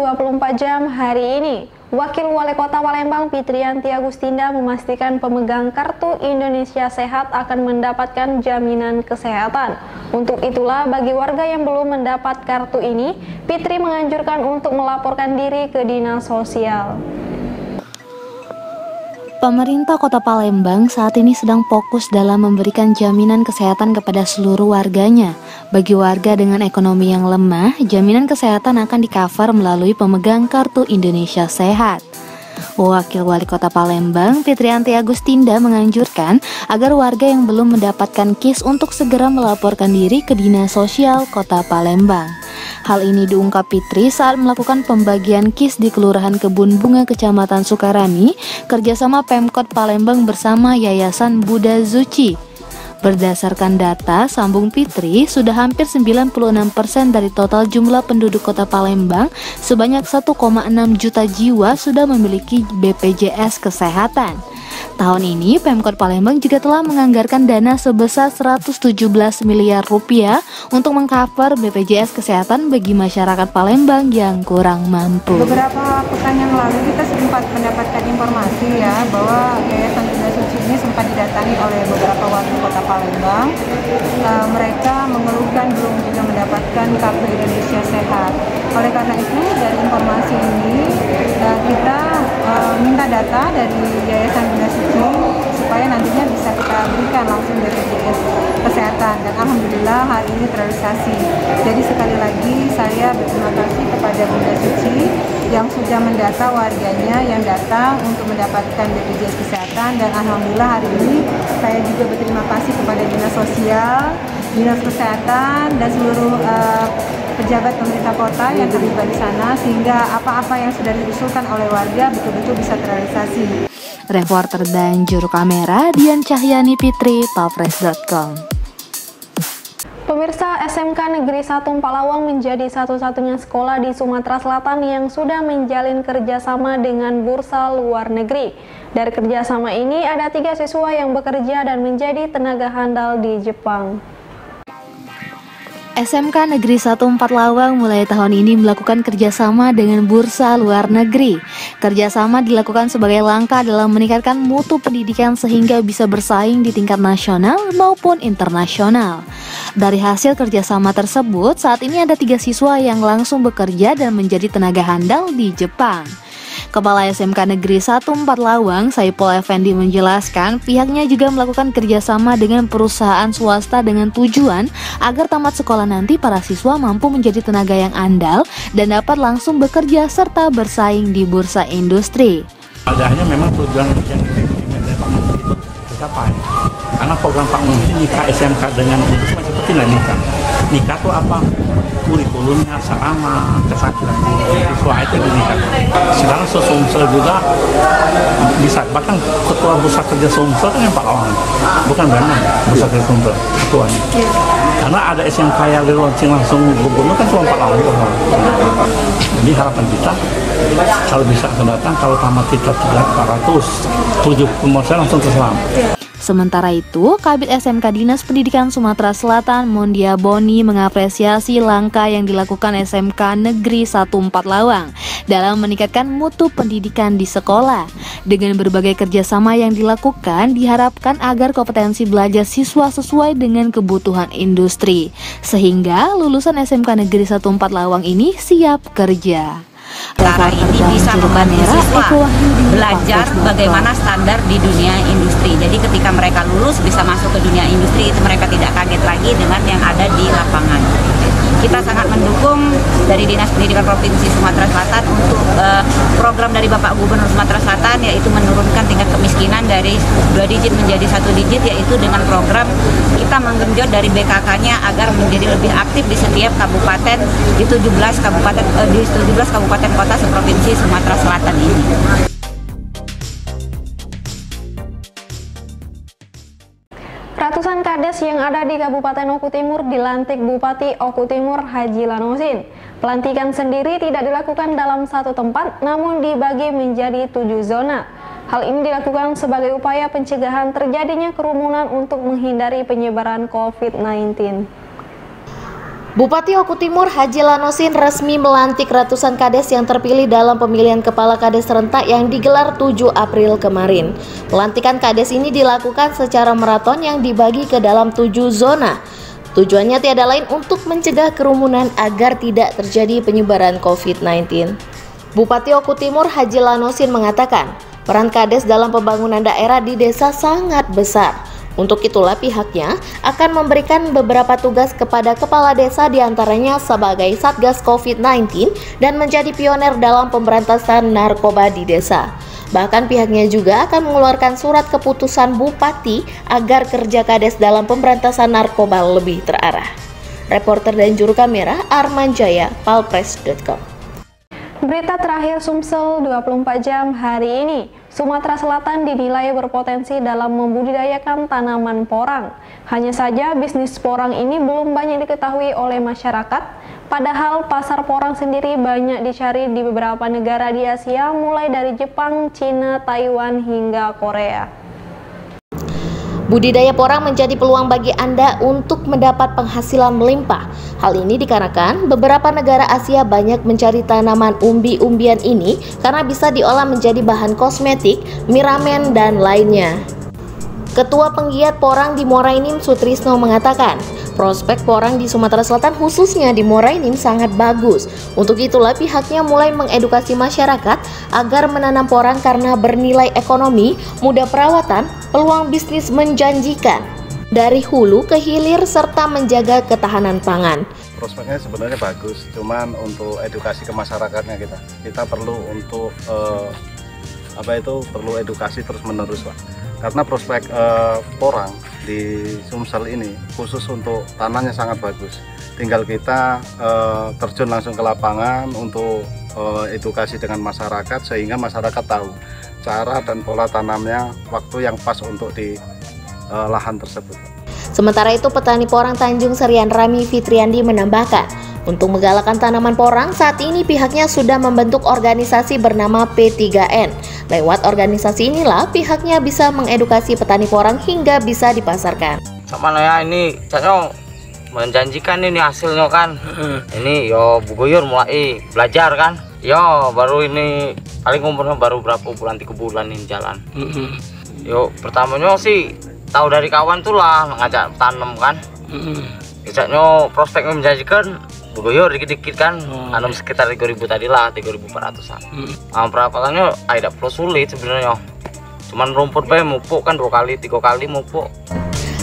24 jam hari ini, Wakil Wali Kota Palembang Fitriyanti Agustinda memastikan pemegang Kartu Indonesia Sehat akan mendapatkan jaminan kesehatan. Untuk itulah bagi warga yang belum mendapat kartu ini, Fitri menganjurkan untuk melaporkan diri ke Dinas Sosial. Pemerintah Kota Palembang saat ini sedang fokus dalam memberikan jaminan kesehatan kepada seluruh warganya. Bagi warga dengan ekonomi yang lemah, jaminan kesehatan akan di-cover melalui pemegang Kartu Indonesia Sehat. Wakil Wali Kota Palembang, Fitriyanti Agustinda menganjurkan agar warga yang belum mendapatkan KIS untuk segera melaporkan diri ke Dinas Sosial Kota Palembang. Hal ini diungkap Fitri saat melakukan pembagian KIS di Kelurahan Kebun Bunga Kecamatan Sukarami, kerjasama Pemkot Palembang bersama Yayasan Buddha Zuci. Berdasarkan data, sambung Fitri, sudah hampir 96% dari total jumlah penduduk Kota Palembang, sebanyak 1,6 juta jiwa sudah memiliki BPJS Kesehatan. Tahun ini, Pemkot Palembang juga telah menganggarkan dana sebesar 117 miliar rupiah untuk mengcover BPJS Kesehatan bagi masyarakat Palembang yang kurang mampu. Beberapa pekan yang lalu kita sempat mendapatkan informasi ya bahwa Yayasan Buddha Zuci ini sempat didatangi oleh beberapa warga Kota Palembang. Mereka mengeluhkan belum juga mendapatkan Kartu Indonesia Sehat. Oleh karena itu, dari informasi ini kita minta data dari Yayasan Buddha Zuci supaya nantinya bisa kita berikan langsung BPJS Kesehatan, dan alhamdulillah hari ini terrealisasi. Jadi sekali lagi saya berterima kasih kepada Buddha Zuci yang sudah mendata warganya yang datang untuk mendapatkan BPJS Kesehatan, dan alhamdulillah hari ini saya juga berterima kasih kepada Dinas Sosial, Dinas Kesehatan, dan seluruh pejabat pemerintah kota yang terlibat di sana, sehingga apa-apa yang sudah diusulkan oleh warga betul-betul bisa terrealisasi. Reporter dan juru kamera Dian Cahyani Fitri, Pavres.com. Pemirsa, SMK Negeri 1 Palawang menjadi satu-satunya sekolah di Sumatera Selatan yang sudah menjalin kerjasama dengan bursa luar negeri. Dari kerjasama ini ada 3 siswa yang bekerja dan menjadi tenaga handal di Jepang. SMK Negeri 1 Lawang mulai tahun ini melakukan kerjasama dengan bursa luar negeri. Kerjasama dilakukan sebagai langkah dalam meningkatkan mutu pendidikan sehingga bisa bersaing di tingkat nasional maupun internasional. Dari hasil kerjasama tersebut, saat ini ada 3 siswa yang langsung bekerja dan menjadi tenaga handal di Jepang. Kepala SMK Negeri 1 Lawang, Saipul Effendi menjelaskan pihaknya juga melakukan kerjasama dengan perusahaan swasta dengan tujuan agar tamat sekolah nanti para siswa mampu menjadi tenaga yang andal dan dapat langsung bekerja serta bersaing di bursa industri. Padahal memang tujuan yang dari Pak Menteri itu tercapai. Karena program Pak Menteri nikah SMK dengan itu seperti nikah. Nikah itu apa? Kurikulumnya sama, kesatuan siswa itu dinikah. Sekarang Sumsel juga bisa, bahkan ketua bursa kerja Sumsel kan yang Pak Lawan, bukan Bandung, bursa kerja Sumsel ketuanya. Karena ada SMK yang launching langsung gubernur kan cuma Pak Lawan. Jadi harapan kita kalau bisa akan datang, kalau tamat kita 470 langsung terselam. Sementara itu, Kabid SMK Dinas Pendidikan Sumatera Selatan Mondia Boni mengapresiasi langkah yang dilakukan SMK Negeri 1 Lawang dalam meningkatkan mutu pendidikan di sekolah. Dengan berbagai kerjasama yang dilakukan, diharapkan agar kompetensi belajar siswa sesuai dengan kebutuhan industri, sehingga lulusan SMK Negeri 1 Lawang ini siap kerja. Cara ini bisa membantu siswa belajar bagaimana standar di dunia industri. Jadi ketika mereka lulus bisa masuk ke dunia industri, itu mereka tidak kaget lagi dengan yang ada di lapangan. Kita sangat mendukung dari Dinas Pendidikan Provinsi Sumatera Selatan untuk program dari Bapak Gubernur Sumatera Selatan, yaitu menurunkan tingkat kemiskinan dari 2 digit menjadi 1 digit, yaitu dengan program kita menggenjot dari BKK-nya agar menjadi lebih aktif di setiap kabupaten di 17 kabupaten kota seprovinsi Sumatera Selatan ini. Ratusan kades yang ada di Kabupaten Oku Timur dilantik Bupati Oku Timur Haji Lanusin. Pelantikan sendiri tidak dilakukan dalam satu tempat, namun dibagi menjadi 7 zona. Hal ini dilakukan sebagai upaya pencegahan terjadinya kerumunan untuk menghindari penyebaran COVID-19. Bupati Oku Timur Haji Lanosin resmi melantik ratusan kades yang terpilih dalam pemilihan kepala kades serentak yang digelar 7 April kemarin. Pelantikan kades ini dilakukan secara maraton yang dibagi ke dalam 7 zona. Tujuannya tiada lain untuk mencegah kerumunan agar tidak terjadi penyebaran COVID-19. Bupati Oku Timur Haji Lanosin mengatakan, peran kades dalam pembangunan daerah di desa sangat besar. Untuk itulah pihaknya akan memberikan beberapa tugas kepada kepala desa, diantaranya sebagai Satgas COVID-19 dan menjadi pioner dalam pemberantasan narkoba di desa. Bahkan pihaknya juga akan mengeluarkan surat keputusan bupati agar kerja kades dalam pemberantasan narkoba lebih terarah. Reporter dan juru kamera Arman Jaya, palpres.com. Berita terakhir Sumsel 24 jam hari ini. Sumatera Selatan dinilai berpotensi dalam membudidayakan tanaman porang. Hanya saja bisnis porang ini belum banyak diketahui oleh masyarakat. Padahal pasar porang sendiri banyak dicari di beberapa negara di Asia, mulai dari Jepang, Cina, Taiwan, hingga Korea. Budidaya porang menjadi peluang bagi Anda untuk mendapat penghasilan melimpah. Hal ini dikarenakan beberapa negara Asia banyak mencari tanaman umbi-umbian ini karena bisa diolah menjadi bahan kosmetik, mie ramen, dan lainnya. Ketua Penggiat Porang di Muara Enim Sutrisno mengatakan, prospek porang di Sumatera Selatan khususnya di Muara Enim sangat bagus. Untuk itulah pihaknya mulai mengedukasi masyarakat agar menanam porang karena bernilai ekonomi, mudah perawatan, peluang bisnis menjanjikan dari hulu ke hilir serta menjaga ketahanan pangan. Prospeknya sebenarnya bagus, cuman untuk edukasi ke masyarakatnya kita perlu untuk perlu edukasi terus menerus, Pak. Karena prospek porang di Sumsel ini khusus untuk tanahnya sangat bagus. Tinggal kita terjun langsung ke lapangan untuk edukasi dengan masyarakat sehingga masyarakat tahu cara dan pola tanamnya, waktu yang pas untuk di lahan tersebut. Sementara itu, petani porang Tanjung Serian Rami Fitriandi menambahkan, untuk menggalakkan tanaman porang, saat ini pihaknya sudah membentuk organisasi bernama P3N. Lewat organisasi inilah pihaknya bisa mengedukasi petani porang hingga bisa dipasarkan. Sama ya, ini caranya menjanjikan ini hasilnya kan. Ini yo Bu Guyur mulai belajar kan. Yo baru ini paling umurnya baru berapa bulan, 3 bulan ini jalan. Yo pertamanya sih tahu dari kawan tuh lah ngajak tanam kan. Biasanya prospeknya menjanjikan, Bu Guyur dikit-dikit kan, tanam sekitar 3.000 tadi lah, 3.400-an. Perawatannya tidak perlu sulit sebenarnya. Cuman rumput bae mupuk kan 2 kali 3 kali mupuk.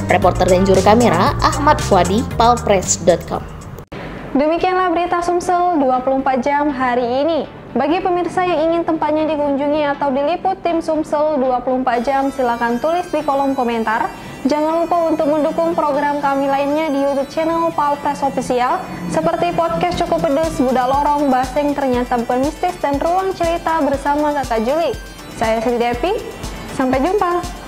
Reporter dan juru kamera Ahmad Fuadi, palpres.com. Demikianlah berita Sumsel 24 jam hari ini. Bagi pemirsa yang ingin tempatnya dikunjungi atau diliput tim Sumsel 24 jam, silakan tulis di kolom komentar. Jangan lupa untuk mendukung program kami lainnya di YouTube channel Palpres Official seperti podcast Cukup Pedes, Budak Lorong, Baseng Ternyata Bukan Mistis, dan Ruang Cerita bersama Kakak Juli. Saya Sri Devi, sampai jumpa.